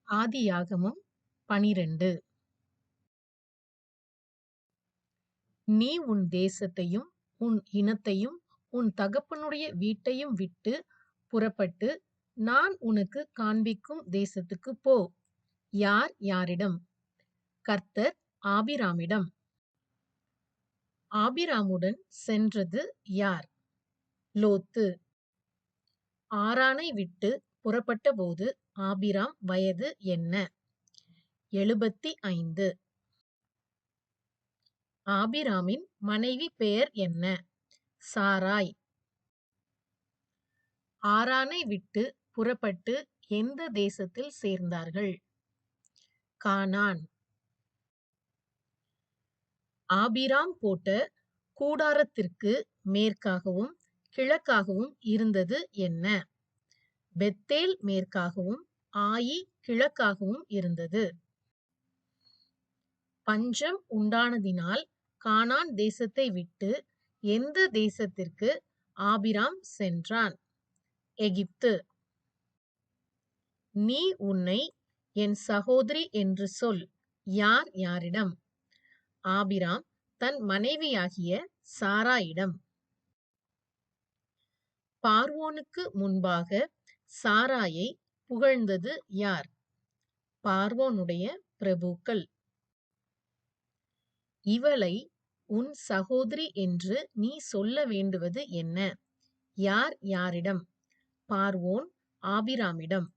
ஆதியாகமம் 12. நீ உன் தேசத்தையும் உன் இனத்தையும் உன் தகப்பனுடைய வீட்டையும் விட்டு புறப்பட்டு நான் உனக்கு காண்பிக்கும் தேசத்துக்குப் போ. யார் யாரிடம்? கர்த்தர் ஆபிராமிடம். ஆபிராமுடன் சென்றது யார்? லோத்து. ஆரானை விட்டு புறப்பட்டபோது ஆபிராம் வயது என்ன? 75. ஆபிராமின் மனைவி பெயர் என்ன? சாராய். ஆரானை விட்டு புறப்பட்டு எந்த தேசத்தில் சேர்ந்தார்கள்? கானான். ஆபிராம் போட்ட கூடாரத்திற்கு மேற்காகவும் கிழக்காகவும் இருந்தது என்ன? பெத்தேல் மேற்காகவும் ஆயி கிழக்காகவும் இருந்தது. பஞ்சம் உண்டானதினால் கானான் தேசத்தை விட்டு எந்த தேசத்திற்கு ஆபிராம் சென்றான்? எகிப்து. நீ உன்னை என் சகோதரி என்று சொல். யார் யாரிடம்? ஆபிராம் தன் மனைவியாகிய சாராயிடம். பார்வோனுக்கு முன்பாக சாராயை புகழ்ந்தது யார்? பார்வோனுடைய பிரபுக்கள். இவளை உன் சகோதரி என்று நீ சொல்ல வேண்டுவது என்ன? யார் யாரிடம்? பார்வோன் ஆபிராமிடம்.